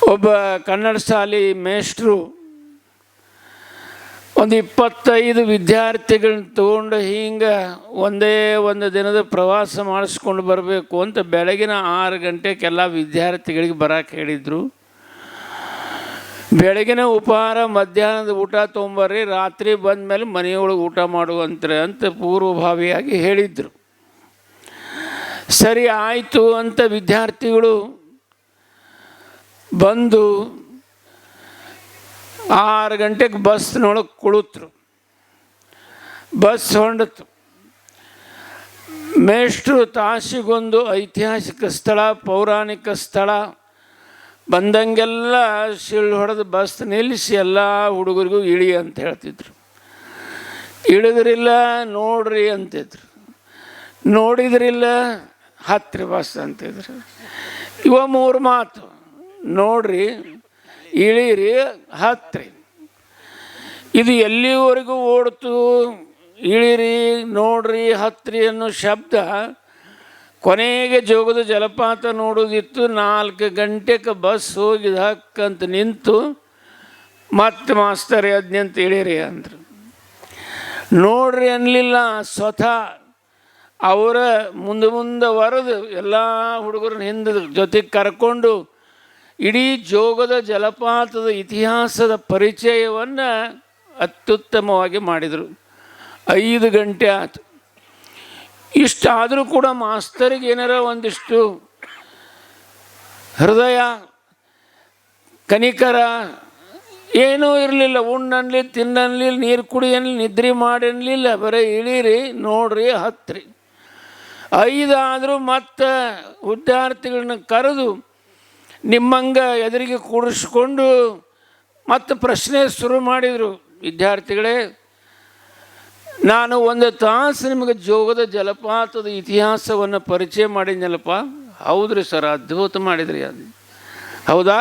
ಒಬ್ಬ ಕನ್ನಡ ಶಾಲೆ ಮೇಷ್ಟ್ರು ಒಂದು 25 ವಿದ್ಯಾರ್ಥಿಗಳನ್ನ ತೊಗೊಂಡು ಹಿಂಗೆ ಒಂದೇ ಒಂದು ದಿನದ ಪ್ರವಾಸ ಮಾಡಿಸ್ಕೊಂಡು ಬರಬೇಕು ಅಂತ ಬೆಳಗಿನ 6 ಗಂಟೆಗೆಲ್ಲ ವಿದ್ಯಾರ್ಥಿಗಳಿಗೆ ಬರೋಕ್ಕೆ ಹೇಳಿದರು. ಬೆಳಗಿನ ಉಪಹಾರ, ಮಧ್ಯಾಹ್ನದ ಊಟ ತೊಗೊಂಬರ್ರಿ, ರಾತ್ರಿ ಬಂದ ಮೇಲೆ ಮನೆಯೊಳಗೆ ಊಟ ಮಾಡುವಂತ್ರೆ ಅಂತ ಪೂರ್ವಭಾವಿಯಾಗಿ ಹೇಳಿದರು. ಸರಿ ಆಯಿತು ಅಂತ ವಿದ್ಯಾರ್ಥಿಗಳು ಬಂದು 6 ಗಂಟೆಗೆ ಬಸ್ನೊಳಗೆ ಕುಳಿತರು. ಬಸ್ ಹೊಂಡಿತು. ಮೇಷ್ಟ್ರು ತಾಸಿಗೊಂದು ಐತಿಹಾಸಿಕ ಸ್ಥಳ, ಪೌರಾಣಿಕ ಸ್ಥಳ ಬಂದಂಗೆಲ್ಲ ಶಿಳ್ಳು ಹೊಡೆದು ಬಸ್ ನಿಲ್ಲಿಸಿ ಎಲ್ಲ ಹುಡುಗರಿಗೂ ಇಳಿ ಅಂತ ಹೇಳ್ತಿದ್ರು. ಇಳಿದ್ರಿಲ್ಲ ನೋಡ್ರಿ ಅಂತಿದ್ರು, ನೋಡಿದ್ರಿಲ್ಲ ಹತ್ತಿರ ಬಸ್ ಅಂತಿದ್ರು. ಇವ 3 ಮಾತು: ನೋಡ್ರಿ, ಇಳೀರಿ, ಹತ್ತಿರಿ. ಇದು ಎಲ್ಲಿವರೆಗೂ ಓಡ್ತು? ಇಳಿರಿ, ನೋಡ್ರಿ, ಹತ್ತಿರಿ ಅನ್ನೋ ಶಬ್ದ ಕೊನೆಗೆ ಜೋಗದ ಜಲಪಾತ ನೋಡೋದಿತ್ತು. 4 ಗಂಟೆಗೆ ಬಸ್ ಹೋಗಿದ ಹಕ್ಕಂತ ನಿಂತು ಮತ್ತೆ ಮಾಸ್ತರ್ ಅದ್ನಂತ ಇಳೀರಿ ಅಂದರು. ನೋಡ್ರಿ ಅನ್ನಲಿಲ್ಲ, ಸ್ವತಃ ಅವರ ಮುಂದೆ ವರೆದು ಎಲ್ಲ ಹುಡುಗರನ್ನ ಹಿಂದೆ ಜೊತೆಗೆ ಕರ್ಕೊಂಡು ಇಡೀ ಜೋಗದ ಜಲಪಾತದ ಇತಿಹಾಸದ ಪರಿಚಯವನ್ನು ಅತ್ಯುತ್ತಮವಾಗಿ ಮಾಡಿದರು. 5 ಗಂಟೆ ಆಯಿತು. ಇಷ್ಟಾದರೂ ಕೂಡ ಮಾಸ್ತರಿಗೆ ಏನಾರ ಒಂದಿಷ್ಟು ಹೃದಯ, ಕನಿಕರ ಏನೂ ಇರಲಿಲ್ಲ. ಉಣ್ಣನ್ಲಿ, ತಿನ್ನನ್ಲಿ, ನೀರು ಕುಡಿಯನ್ಲಿ, ನಿದ್ರೆ ಮಾಡನ್ಲಿಲ್ಲ. ಬರೀ ಇಳೀರಿ, ನೋಡ್ರಿ, ಹತ್ತಿರಿ. 5 ಆದರೂ ಮತ್ತೆ ವಿದ್ಯಾರ್ಥಿಗಳನ್ನ ಕರೆದು ನಿಮ್ಮಂಗೆ ಎದುರಿಗೆ ಕೂಡಿಸ್ಕೊಂಡು ಮತ್ತೆ ಪ್ರಶ್ನೆ ಶುರು ಮಾಡಿದರು. ವಿದ್ಯಾರ್ಥಿಗಳೇ, ನಾನು 1 ತಾಸು ನಿಮಗೆ ಜೋಗದ ಜಲಪಾತದ ಇತಿಹಾಸವನ್ನು ಪರಿಚಯ ಮಾಡಿದ್ನಲ್ಲಪ್ಪ. ಹೌದ್ರಿ ಸರ್, ಅದ್ಭುತ ಮಾಡಿದ್ರಿ. ಅದು ಹೌದಾ?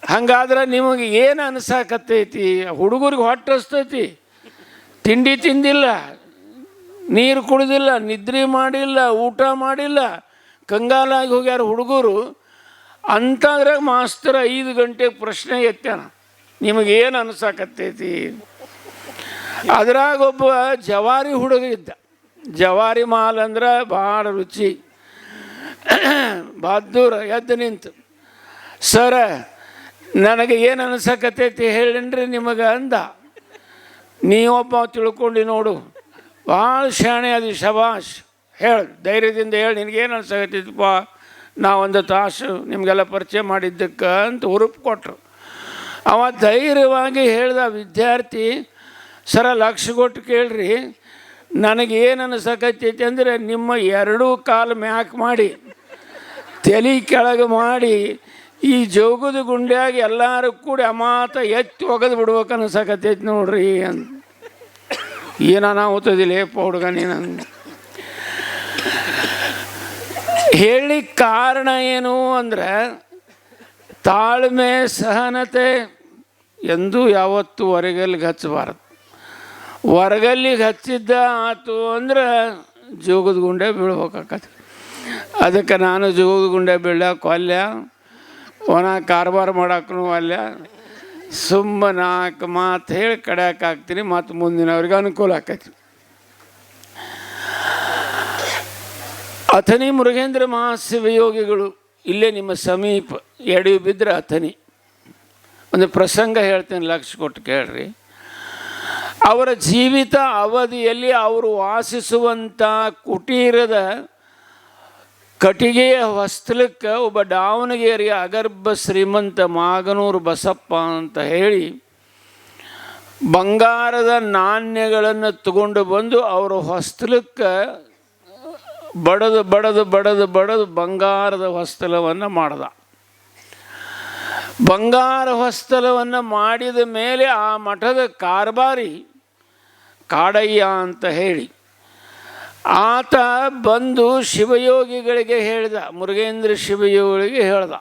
ಹಂಗಾದ್ರೆ ನಿಮಗೆ ಏನು ಅನ್ಸಾಕತ್ತೈತಿ? ಹುಡುಗರಿಗೆ ಹೊಟ್ಟೆ ಹಸ್ತೈತಿ, ತಿಂಡಿ ತಿಂದಿಲ್ಲ, ನೀರು ಕುಡಿದಿಲ್ಲ, ನಿದ್ರೆ ಮಾಡಿಲ್ಲ, ಊಟ ಮಾಡಿಲ್ಲ, ಕಂಗಾಲಾಗಿ ಹೋಗ್ಯಾರ ಹುಡುಗರು. ಅಂತಾದ್ರಾಗ ಮಾಸ್ತರ್ 5 ಗಂಟೆಗೆ ಪ್ರಶ್ನೆ ಎತ್ತಾನ, ನಿಮಗೇನು ಅನ್ಸಾಕತ್ತೈತಿ? ಅದ್ರಾಗ ಒಬ್ಬ ಜವಾರಿ ಹುಡುಗ ಇದ್ದ. ಜವಾರಿ ಮಾಲ್ ಅಂದ್ರೆ ಭಾಳ ರುಚಿ. ಬಹದ್ದೂರ ಎದ್ದು ನಿಂತು, ಸರ, ನನಗೆ ಏನು ಅನ್ಸಕತ್ತೈತಿ ಹೇಳೇನ್ರಿ ನಿಮಗೆ ಅಂದ. ನೀವೊಬ್ಬ ತಿಳ್ಕೊಂಡು ನೋಡು, ಭಾಳ ಶಾಣೆ ಅದು, ಶಬಾಷ್, ಹೇಳು, ಧೈರ್ಯದಿಂದ ಹೇಳಿ, ನಿನಗೇನು ಅನ್ಸಕತ್ತೈತಪ್ಪ, ನಾ 1 ತಾಸು ನಿಮಗೆಲ್ಲ ಪರಿಚಯ ಮಾಡಿದ್ದಕ್ಕೆ ಅಂತ ಹುರುಪು ಕೊಟ್ಟರು. ಅವ ಧೈರ್ಯವಾಗಿ ಹೇಳ್ದ, ವಿದ್ಯಾರ್ಥಿ ಸರ, ಲಕ್ಷ ಕೊಟ್ಟು ಕೇಳ್ರಿ, ನನಗೇನು ಅನ್ಸಕತ್ತೈತಿ ಅಂದರೆ ನಿಮ್ಮ 2 ಕಾಲು ಮ್ಯಾಕ್ ಮಾಡಿ ತಲೆ ಕೆಳಗೆ ಮಾಡಿ ಈ ಜೋಗದ ಗುಂಡ್ಯಾಗಿ ಎಲ್ಲರೂ ಕೂಡಿ ಅಮಾತ ಎತ್ತಿ ಒಗೆದು ಬಿಡ್ಬೇಕು ಅನ್ಸಕತ್ತೈತಿ ನೋಡ್ರಿ ಅಂತ. ಏನಾನ ಓದೋದಿಲ್ಲ ಹುಡುಗ ನೀನು ಹೇಳಿ. ಕಾರಣ ಏನು ಅಂದರೆ ತಾಳ್ಮೆ, ಸಹನತೆ ಎಂದೂ ಯಾವತ್ತೂ ಹೊರಗಲ್ಲಿಗೆ ಹಚ್ಚಬಾರದು. ಹೊರಗಲ್ಲಿಗೆ ಹಚ್ಚಿದ್ದ ಆತು ಅಂದ್ರೆ ಜೋಗದ ಗುಂಡೆ ಬೀಳ್ಬೇಕಾಗತ್ತೆ. ಅದಕ್ಕೆ ನಾನು ಜೋಗದ ಗುಂಡೆ ಬೀಳಕ್ಕೆ ಅಲ್ಯ, ಒಣ ಕಾರ್ಬಾರ್ ಮಾಡೋಕ್ಕೂ ಅಲ್ಯ. ಸುಮ್ಮ 4 ಮಾತು ಹೇಳಿ ಕಡ್ಯಾಕೆ ಹಾಕ್ತೀನಿ, ಮತ್ತು ಮುಂದಿನವ್ರಿಗೆ ಅನುಕೂಲ ಆಕೈತಿ. ಅಥಣಿ ಮುರುಘೇಂದ್ರ ಮಹಾಶಿವಯೋಗಿಗಳು ಇಲ್ಲೇ ನಿಮ್ಮ ಸಮೀಪ, ಎಡವಿ ಬಿದ್ದರೆ ಅಥಣಿ. ಒಂದು ಪ್ರಸಂಗ ಹೇಳ್ತೇನೆ, ಲಕ್ಷ ಕೊಟ್ಟು ಕೇಳ್ರಿ. ಅವರ ಜೀವಿತ ಅವಧಿಯಲ್ಲಿ ಅವರು ವಾಸಿಸುವಂಥ ಕುಟೀರದ ಕಟ್ಟಿಗೆಯ ಹೊಸ್ತಲಕ್ಕೆ ಒಬ್ಬ ದಾವಣಗೆರೆಯ ಅಗರ್ಭ ಶ್ರೀಮಂತ ಮಾಗನೂರು ಬಸಪ್ಪ ಅಂತ ಹೇಳಿ ಬಂಗಾರದ ನಾಣ್ಯಗಳನ್ನು ತಗೊಂಡು ಬಂದು ಅವರ ಹೊಸ್ತಲಕ್ಕೆ ಬಡದು ಬಡದು ಬಡದು ಬಡದು ಬಂಗಾರದ ಹೊಸ್ತಲವನ್ನು ಮಾಡ್ದ. ಬಂಗಾರ ಹೊಸ್ತಲವನ್ನು ಮಾಡಿದ ಮೇಲೆ ಆ ಮಠದ ಕಾರ್ಬಾರಿ ಕಾಡಯ್ಯ ಅಂತ ಹೇಳಿ ಆತ ಬಂದು ಶಿವಯೋಗಿಗಳಿಗೆ ಹೇಳ್ದ, ಮುರುಘೇಂದ್ರ ಶಿವಯೋಗಿಗಳಿಗೆ ಹೇಳ್ದ,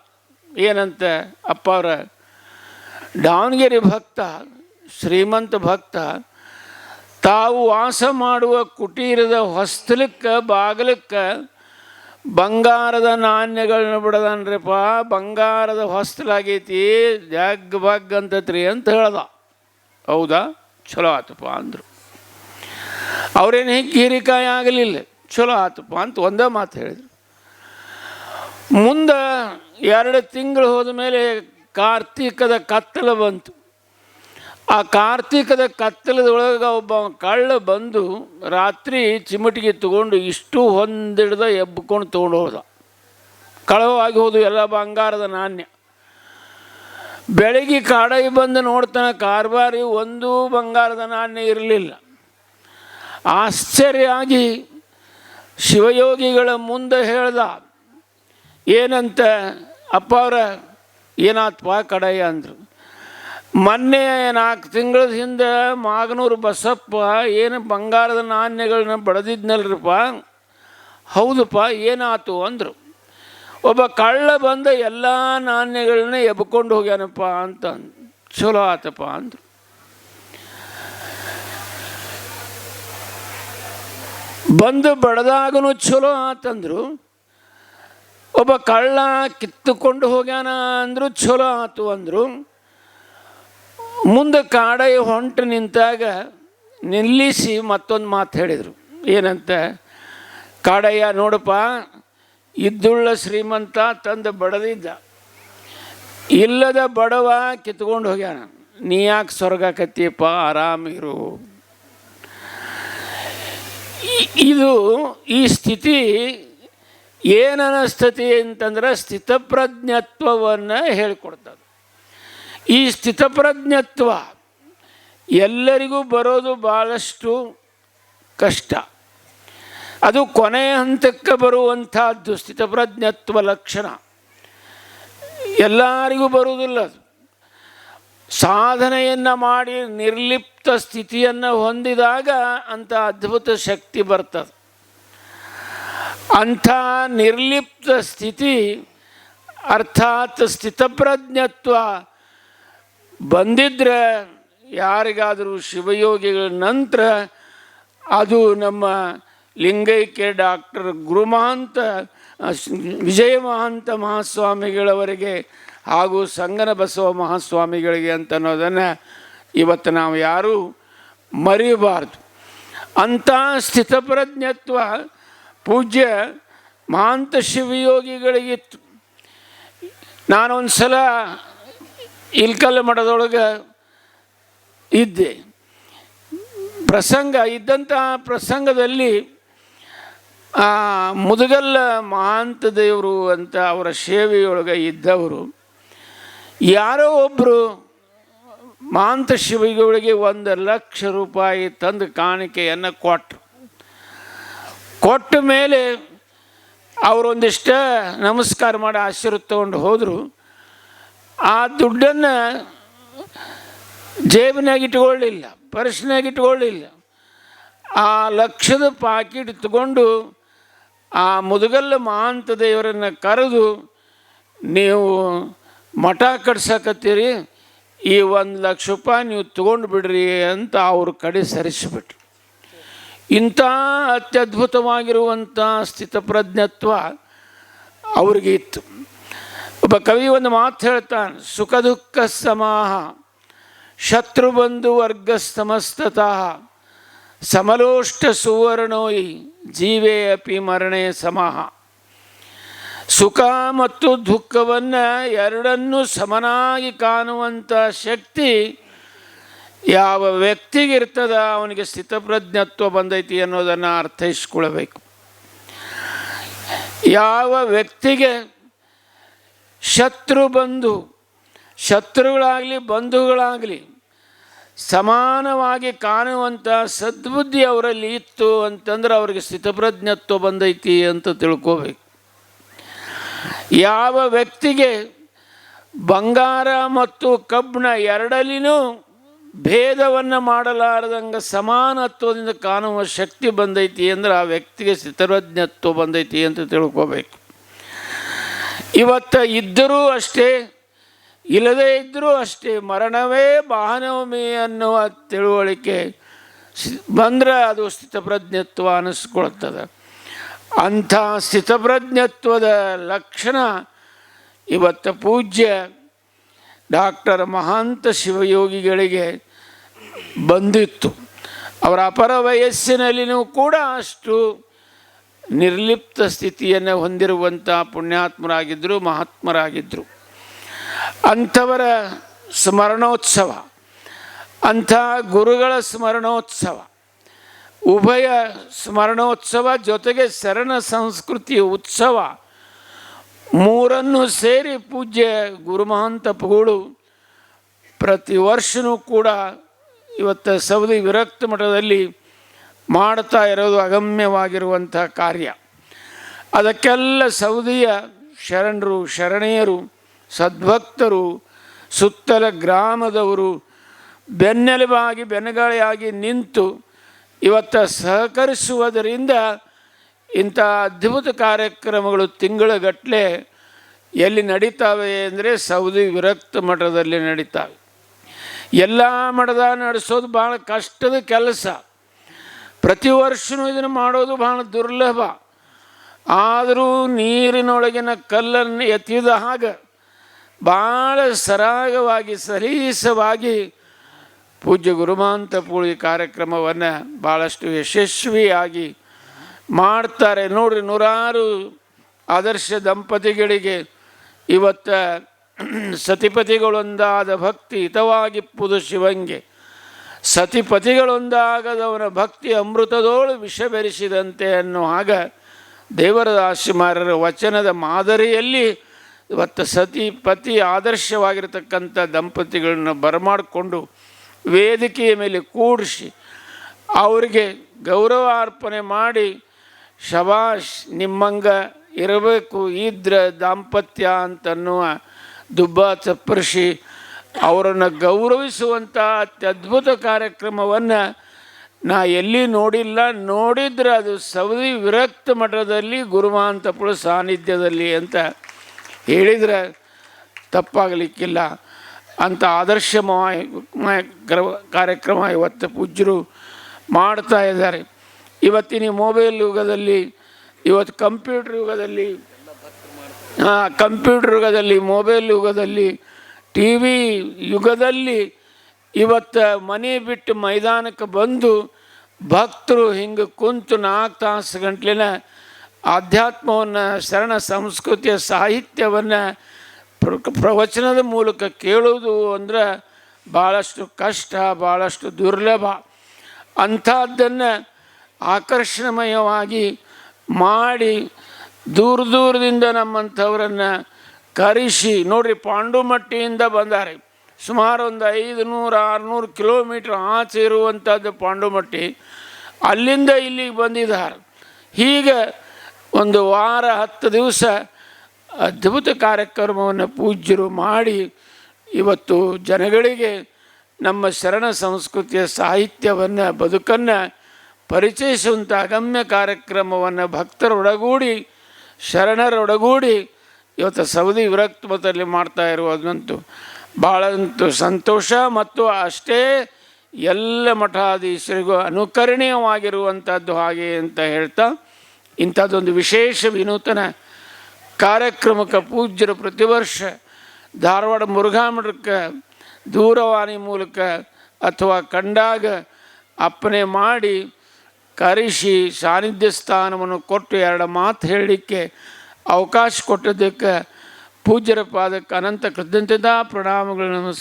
ಏನಂತ, ಅಪ್ಪ ಅವರ ದಾವಣಗೆರೆ ಭಕ್ತ, ಶ್ರೀಮಂತ ಭಕ್ತ, ತಾವು ವಾಸ ಮಾಡುವ ಕುಟೀರದ ಹೊಸ್ತಲಕ್ಕೆ ಬಾಗಿಲಕ್ಕೆ ಬಂಗಾರದ ನಾಣ್ಯಗಳನ್ನ ಬಿಡದನ್ರಿಪ್ಪ, ಬಂಗಾರದ ಹೊಸ್ತಲಾಗೈತಿ, ಜಗ್ ಬಗ್ ಅಂತತ್ರಿ ಅಂತ ಹೇಳ್ದ. ಹೌದಾ, ಚಲೋ ಆತಪ್ಪ ಅಂದರು. ಅವ್ರೇನು ಹೀರಿಕಾಯಿ ಆಗಲಿಲ್ಲ, ಚಲೋ ಆತಪ್ಪ ಅಂತ ಒಂದೇ ಮಾತು ಹೇಳಿದರು. ಮುಂದೆ 2 ತಿಂಗಳು ಹೋದ ಮೇಲೆ ಕಾರ್ತೀಕದ ಕತ್ತಲ ಬಂತು. ಆ ಕಾರ್ತೀಕದ ಕತ್ತಲದೊಳಗೆ ಒಬ್ಬ ಕಳ್ಳ ಬಂದು ರಾತ್ರಿ ಚಿಮಟಿಗೆ ತಗೊಂಡು ಇಷ್ಟು ಹೊಂದಿಡ್ದ ಎಬ್ಕೊಂಡು ತೊಗೊಂಡು ಹೋದ. ಕಳವಾಗಿ ಹೋದು ಎಲ್ಲ ಬಂಗಾರದ ನಾಣ್ಯ. ಬೆಳಗ್ಗೆ ಕಾಡಾಗಿ ಬಂದು ನೋಡ್ತಾನೆ, ಕಾರ್ಬಾರಿ ಒಂದೂ ಬಂಗಾರದ ನಾಣ್ಯ ಇರಲಿಲ್ಲ. ಆಶ್ಚರ್ಯ ಆಗಿ ಶಿವಯೋಗಿಗಳ ಮುಂದೆ ಹೇಳ್ದ, ಏನಂತ ಅಪ್ಪ ಅವ್ರ ಏನಾತ್ಪ ಕಡಯ್ಯ ಅಂದರು. ಮೊನ್ನೆ 4 ತಿಂಗಳ ಹಿಂದೆ ಮಾಗನೂರು ಬಸಪ್ಪ ಏನು ಬಂಗಾರದ ನಾಣ್ಯಗಳನ್ನ ಬಡದಿದ್ನಲ್ರಪ್ಪ. ಹೌದಪ್ಪ, ಏನಾಯ್ತು ಅಂದರು. ಒಬ್ಬ ಕಳ್ಳ ಬಂದ ಎಲ್ಲ ನಾಣ್ಯಗಳನ್ನ ಎಬ್ಕೊಂಡು ಹೋಗ್ಯಾನಪ್ಪ ಅಂತ. ಚಲೋ ಆತಪ್ಪ ಅಂದರು. ಬಂದು ಬಡದಾಗನು ಚಲೋ ಆತಂದ್ರು. ಒಬ್ಬ ಕಳ್ಳ ಕಿತ್ತುಕೊಂಡು ಹೋಗ್ಯಾನ ಅಂದರು, ಚಲೋ ಆತು ಅಂದರು. ಮುಂದೆ ಕಾಡಾಯಿ ಹೊಂಟು ನಿಂತಾಗ ನಿಲ್ಲಿಸಿ ಮತ್ತೊಂದು ಮಾತು ಹೇಳಿದರು. ಏನಂತ, ಕಾಡಯ್ಯ ನೋಡಪ್ಪ, ಇದ್ದುಳ್ಳ ಶ್ರೀಮಂತ ತಂದು ಬಡದಿದ್ದ, ಇಲ್ಲದ ಬಡವ ಕಿತ್ಕೊಂಡು ಹೋಗ್ಯಾನ, ನೀ ಯಾಕೆ ಸ್ವರ್ಗಕತ್ತೀಯಪ್ಪ, ಆರಾಮಿರು. ಇದು ಈ ಸ್ಥಿತಿ ಏನನಿಸ್ತತಿ ಅಂತಂದ್ರೆ ಸ್ಥಿತಪ್ರಜ್ಞತ್ವವನ್ನು ಹೇಳಿಕೊಡ್ತದೆ. ಈ ಸ್ಥಿತಪ್ರಜ್ಞತ್ವ ಎಲ್ಲರಿಗೂ ಬರೋದು ಭಾಳಷ್ಟು ಕಷ್ಟ. ಅದು ಕೊನೆಯ ಹಂತಕ್ಕೆ ಬರುವಂಥದ್ದು ಸ್ಥಿತಪ್ರಜ್ಞತ್ವ ಲಕ್ಷಣ. ಎಲ್ಲರಿಗೂ ಬರುವುದಿಲ್ಲ. ಅದು ಸಾಧನೆಯನ್ನು ಮಾಡಿ ನಿರ್ಲಿಪ್ತ ಸ್ಥಿತಿಯನ್ನು ಹೊಂದಿದಾಗ ಅಂಥ ಅದ್ಭುತ ಶಕ್ತಿ ಬರ್ತದೆ. ಅಂಥ ನಿರ್ಲಿಪ್ತ ಸ್ಥಿತಿ ಅರ್ಥಾತ್ ಸ್ಥಿತಪ್ರಜ್ಞತ್ವ ಬಂದಿದ್ದರೆ ಯಾರಿಗಾದರೂ ಶಿವಯೋಗಿಗಳ ನಂತರ ಅದು ನಮ್ಮ ಲಿಂಗೈಕ್ಯ ಡಾಕ್ಟರ್ ಗುರುಮಹಂತ ವಿಜಯ ಮಹಂತ ಮಹಾಸ್ವಾಮಿಗಳವರಿಗೆ ಹಾಗೂ ಸಂಗನ ಬಸವ ಮಹಾಸ್ವಾಮಿಗಳಿಗೆ ಅಂತ ಅನ್ನೋದನ್ನು ಇವತ್ತು ನಾವು ಯಾರೂ ಮರೆಯಬಾರ್ದು. ಅಂಥ ಸ್ಥಿತಪ್ರಜ್ಞತ್ವ ಪೂಜ್ಯ ಮಹಾಂತ ಶಿವಯೋಗಿಗಳಿಗಿತ್ತು. ನಾನೊಂದು ಸಲ ಇಲ್ಕಲ್ ಮಠದೊಳಗೆ ಇದ್ದೆ. ಪ್ರಸಂಗ ಇದ್ದಂಥ ಪ್ರಸಂಗದಲ್ಲಿ ಮುದಗಲ್ಲ ಮಹಾಂತ ದೇವರು ಅಂತ ಅವರ ಸೇವೆಯೊಳಗೆ ಇದ್ದವರು ಯಾರೋ ಒಬ್ಬರು ಮಹಾಂತ ಶಿವಗಳಿಗೆ 1,00,000 ರೂಪಾಯಿ ತಂದು ಕಾಣಿಕೆಯನ್ನು ಕೊಟ್ಟರು. ಕೊಟ್ಟ ಮೇಲೆ ಅವರೊಂದಿಷ್ಟ ನಮಸ್ಕಾರ ಮಾಡಿ ಆಶೀರ್ವಾದ ತೊಗೊಂಡು ಹೋದರು. ಆ ದುಡ್ಡನ್ನು ಜೇಬಿನಾಗ ಇಟ್ಕೊಳ್ಳಿಲ್ಲ, ಪರ್ಸ್ನಾಗ ಇಟ್ಕೊಳ್ಳಿಲ್ಲ. ಆ 1,00,000 ಪಾಕಿಟ್ ತಗೊಂಡು ಆ ಮುದಗಲ್ಲ ಮಹಾಂತ ದೇವರನ್ನು ಕರೆದು, ನೀವು ಮಠ ಕಟ್ಸಕತ್ತೀರಿ, ಈ 1,00,000 ರೂಪಾಯಿ ನೀವು ತೊಗೊಂಡು ಬಿಡ್ರಿ ಅಂತ ಅವ್ರ ಕಡೆ ಸರಿಸಿಬಿಟ್ರು. ಇಂಥ ಅತ್ಯದ್ಭುತವಾಗಿರುವಂಥ ಸ್ಥಿತಪ್ರಜ್ಞತ್ವ ಅವ್ರಿಗೆ ಇತ್ತು. ಒಬ್ಬ ಕವಿ ಒಂದು ಮಾತು ಹೇಳ್ತಾನೆ, ಸುಖ ದುಃಖ ಸಮಾಹ ಶತ್ರುಬಂಧು ವರ್ಗ ಸಮಸ್ತತಃ ಸಮಲೋಷ್ಟ ಸುವರ್ಣೋಯಿ ಜೀವೇ ಅಪಿ ಮರಣೆ ಸಮಃ. ಸುಖ ಮತ್ತು ದುಃಖವನ್ನು ಎರಡನ್ನೂ ಸಮನಾಗಿ ಕಾಣುವಂಥ ಶಕ್ತಿ ಯಾವ ವ್ಯಕ್ತಿಗಿರ್ತದ ಅವನಿಗೆ ಸ್ಥಿತಪ್ರಜ್ಞತ್ವ ಬಂದೈತಿ ಅನ್ನೋದನ್ನು ಅರ್ಥೈಸ್ಕೊಳ್ಬೇಕು. ಯಾವ ವ್ಯಕ್ತಿಗೆ ಶತ್ರುಗಳಾಗಲಿ ಬಂಧುಗಳಾಗಲಿ ಸಮಾನವಾಗಿ ಕಾಣುವಂಥ ಸದ್ಬುದ್ಧಿ ಅವರಲ್ಲಿ ಇತ್ತು ಅಂತಂದ್ರೆ ಅವ್ರಿಗೆ ಸ್ಥಿತಪ್ರಜ್ಞತ್ವ ಬಂದೈತಿ ಅಂತ ತಿಳ್ಕೋಬೇಕು. ಯಾವ ವ್ಯಕ್ತಿಗೆ ಬಂಗಾರ ಮತ್ತು ಕಬ್ಬಿಣ ಎರಡಲ್ಲಿನೂ ಭೇದವನ್ನು ಮಾಡಲಾರದಂಗೆ ಸಮಾನತ್ವದಿಂದ ಕಾಣುವ ಶಕ್ತಿ ಬಂದೈತಿ ಅಂದ್ರೆ ಆ ವ್ಯಕ್ತಿಗೆ ಸ್ಥಿತಪ್ರಜ್ಞತ್ವ ಬಂದೈತಿ ಅಂತ ತಿಳ್ಕೋಬೇಕು. ಇವತ್ತು ಇದ್ದರೂ ಅಷ್ಟೇ, ಇಲ್ಲದೇ ಇದ್ದರೂ ಅಷ್ಟೇ, ಮರಣವೇ ಮಹಾನವಮಿ ಅನ್ನುವ ತಿಳುವಳಿಕೆ ಬಂದರೆ ಅದು ಸ್ಥಿತಪ್ರಜ್ಞತ್ವ ಅನ್ನಿಸ್ಕೊಳ್ತದೆ. ಅಂಥ ಸ್ಥಿತಪ್ರಜ್ಞತ್ವದ ಲಕ್ಷಣ ಇವತ್ತು ಪೂಜ್ಯ ಡಾಕ್ಟರ್ ಮಹಾಂತ ಶಿವಯೋಗಿಗಳಿಗೆ ಬಂದಿತ್ತು. ಅವರ ಅಪರ ವಯಸ್ಸಿನಲ್ಲಿಯೂ ಕೂಡ ಅಷ್ಟು ನಿರ್ಲಿಪ್ತ ಸ್ಥಿತಿಯನ್ನು ಹೊಂದಿರುವಂಥ ಪುಣ್ಯಾತ್ಮರಾಗಿದ್ದರು, ಮಹಾತ್ಮರಾಗಿದ್ದರು. ಅಂಥವರ ಸ್ಮರಣೋತ್ಸವ, ಅಂಥ ಗುರುಗಳ ಸ್ಮರಣೋತ್ಸವ, ಉಭಯ ಸ್ಮರಣೋತ್ಸವ ಜೊತೆಗೆ ಶರಣ ಸಂಸ್ಕೃತಿಯ ಉತ್ಸವ ಮೂರನ್ನು ಸೇರಿ ಪೂಜ್ಯ ಗುರುಮಹಾಂತಪುಗಳು ಪ್ರತಿ ವರ್ಷವೂ ಕೂಡ ಇವತ್ತು ಸವದಿ ವಿರಕ್ತ ಮಠದಲ್ಲಿ ಮಾಡ್ತಾ ಇರೋದು ಅಗಮ್ಯವಾಗಿರುವಂಥ ಕಾರ್ಯ. ಅದಕ್ಕೆಲ್ಲ ಸವದಿಯ ಶರಣರು, ಶರಣೆಯರು, ಸದ್ಭಕ್ತರು, ಸುತ್ತಲ ಗ್ರಾಮದವರು ಬೆನ್ನೆಲುಬಾಗಿ ಬೆನ್ನುಗಾಳಿಯಾಗಿ ನಿಂತು ಇವತ್ತು ಸಹಕರಿಸುವುದರಿಂದ ಇಂಥ ಅದ್ಭುತ ಕಾರ್ಯಕ್ರಮಗಳು ತಿಂಗಳಗಟ್ಟಲೆ ಎಲ್ಲಿ ನಡೀತಾವೆ ಅಂದರೆ ಸವದಿ ವಿರಕ್ತ ಮಠದಲ್ಲಿ ನಡೀತಾವೆ. ಎಲ್ಲ ಮಠದ ನಡೆಸೋದು ಭಾಳ ಕಷ್ಟದ ಕೆಲಸ. ಪ್ರತಿ ವರ್ಷವೂ ಇದನ್ನು ಮಾಡೋದು ಭಾಳ ದುರ್ಲಭ. ಆದರೂ ನೀರಿನೊಳಗಿನ ಕಲ್ಲನ್ನು ಎತ್ತಿದ ಹಾಗೆ ಭಾಳ ಸರಾಗವಾಗಿ ಸಲೀಸವಾಗಿ ಪೂಜ್ಯ ಗುರುಮಹಾಂತಪುಗಳು ಈ ಕಾರ್ಯಕ್ರಮವನ್ನು ಭಾಳಷ್ಟು ಯಶಸ್ವಿಯಾಗಿ ಮಾಡ್ತಾರೆ. ನೋಡ್ರಿ, ನೂರಾರು ಆದರ್ಶ ದಂಪತಿಗಳಿಗೆ ಇವತ್ತು ಸತಿಪತಿಗಳೊಂದಾದ ಭಕ್ತಿ ಹಿತವಾಗಿಪ್ಪುದು ಶಿವಂಗೆ, ಸತಿಪತಿಗಳೊಂದಾಗದವನ ಭಕ್ತಿ ಅಮೃತದೋಳು ವಿಷ ಬೆರೆಸಿದಂತೆ ಅನ್ನೋ ಆಗ ದೇವರದಾಸಿಮಾರರ ವಚನದ ಮಾದರಿಯಲ್ಲಿ ಇವತ್ತು ಸತಿ ಪತಿ ಆದರ್ಶವಾಗಿರತಕ್ಕಂಥ ದಂಪತಿಗಳನ್ನು ಬರಮಾಡಿಕೊಂಡು ವೇದಿಕೆಯ ಮೇಲೆ ಕೂಡಿಸಿ ಅವರಿಗೆ ಗೌರವಾರ್ಪಣೆ ಮಾಡಿ ಶಬಾಷ್ ನಿಮ್ಮಂಗ ಇರಬೇಕು ಇದ್ರ ದಾಂಪತ್ಯ ಅಂತನ್ನುವ ದುಬ್ಬ ಚಪ್ಪರಿಸಿ ಅವರನ್ನು ಗೌರವಿಸುವಂಥ ಅತ್ಯದ್ಭುತ ಕಾರ್ಯಕ್ರಮವನ್ನು ನಾ ಎಲ್ಲಿ ನೋಡಿಲ್ಲ. ನೋಡಿದ್ರೆ ಅದು ಸವದಿ ವಿರಕ್ತ ಮಠದಲ್ಲಿ ಗುರುಮಹಾಂತಪುಳ ಸಾನ್ನಿಧ್ಯದಲ್ಲಿ ಅಂತ ಹೇಳಿದರೆ ತಪ್ಪಾಗಲಿಕ್ಕಿಲ್ಲ. ಅಂಥ ಆದರ್ಶಮಯ ಕಾರ್ಯಕ್ರಮ ಇವತ್ತು ಪೂಜ್ಯರು ಮಾಡ್ತಾ ಇದ್ದಾರೆ. ಇವತ್ತಿನ ಮೊಬೈಲ್ ಯುಗದಲ್ಲಿ, ಇವತ್ತು ಕಂಪ್ಯೂಟರ್ ಯುಗದಲ್ಲಿ, ಮೊಬೈಲ್ ಯುಗದಲ್ಲಿ, ಟಿ ವಿ ಯುಗದಲ್ಲಿ ಇವತ್ತು ಮನೆ ಬಿಟ್ಟು ಮೈದಾನಕ್ಕೆ ಬಂದು ಭಕ್ತರು ಹಿಂಗೆ ಕುಂತು 4 ತಾಸು ಗಂಟ್ಲಿನ ಆಧ್ಯಾತ್ಮವನ್ನು, ಶರಣ ಸಂಸ್ಕೃತಿಯ ಸಾಹಿತ್ಯವನ್ನು ಪ್ರವಚನದ ಮೂಲಕ ಕೇಳೋದು ಅಂದರೆ ಭಾಳಷ್ಟು ಕಷ್ಟ, ಭಾಳಷ್ಟು ದುರ್ಲಭ. ಅಂಥದ್ದನ್ನು ಆಕರ್ಷಣಮಯವಾಗಿ ಮಾಡಿ ದೂರದಿಂದ ನಮ್ಮಂಥವರನ್ನು ಕರೆಸಿ ನೋಡ್ರಿ, ಪಾಂಡುಮಟ್ಟಿಯಿಂದ ಬಂದಾರೆ. ಸುಮಾರು ಒಂದು 500-600 ಕಿಲೋಮೀಟ್ರ್ ಆಚೆ ಇರುವಂಥದ್ದು ಪಾಂಡುಮಟ್ಟಿ. ಅಲ್ಲಿಂದ ಇಲ್ಲಿಗೆ ಬಂದಿದ್ದಾರೆ. ಹೀಗೆ ಒಂದು ವಾರ 10 ದಿವಸ ಅದ್ಭುತ ಕಾರ್ಯಕ್ರಮವನ್ನು ಪೂಜ್ಯರು ಮಾಡಿ ಇವತ್ತು ಜನಗಳಿಗೆ ನಮ್ಮ ಶರಣ ಸಂಸ್ಕೃತಿಯ ಸಾಹಿತ್ಯವನ್ನು, ಬದುಕನ್ನು ಪರಿಚಯಿಸುವಂಥ ಅಗಮ್ಯ ಕಾರ್ಯಕ್ರಮವನ್ನು ಭಕ್ತರೊಡಗೂಡಿ, ಶರಣರೊಡಗೂಡಿ ಇವತ್ತು ಸವದಿ ವಿರಕ್ತ ಮಠದಲ್ಲಿ ಮಾಡ್ತಾ ಇರುವುದಂತೂ ಭಾಳಂತೂ ಸಂತೋಷ. ಮತ್ತು ಅಷ್ಟೇ ಎಲ್ಲ ಮಠಾಧೀಶರಿಗೂ ಅನುಕರಣೀಯವಾಗಿರುವಂಥದ್ದು ಹಾಗೆ ಅಂತ ಹೇಳ್ತಾ, ಇಂಥದ್ದೊಂದು ವಿಶೇಷ ವಿನೂತನ ಕಾರ್ಯಕ್ರಮಕ್ಕೆ ಪೂಜ್ಯರು ಪ್ರತಿ ವರ್ಷ ಧಾರವಾಡ ಮುರುಘಾ ಮಠಕ್ಕೆ ದೂರವಾಣಿ ಮೂಲಕ ಅಥವಾ ಕಂಡಾಗ ಅಪ್ಪಣೆ ಮಾಡಿ ಕರೆಸಿ ಸಾನ್ನಿಧ್ಯ ಸ್ಥಾನವನ್ನು ಕೊಟ್ಟು 2 ಮಾತು ಹೇಳಲಿಕ್ಕೆ ಅವಕಾಶ ಕೊಟ್ಟಿದ್ದಕ್ಕೆ ಪೂಜ್ಯರ ಪಾದಕ್ಕೆ ಅನಂತ ಕೃತಜ್ಞತಾ ಪ್ರಣಾಮಗಳನ್ನು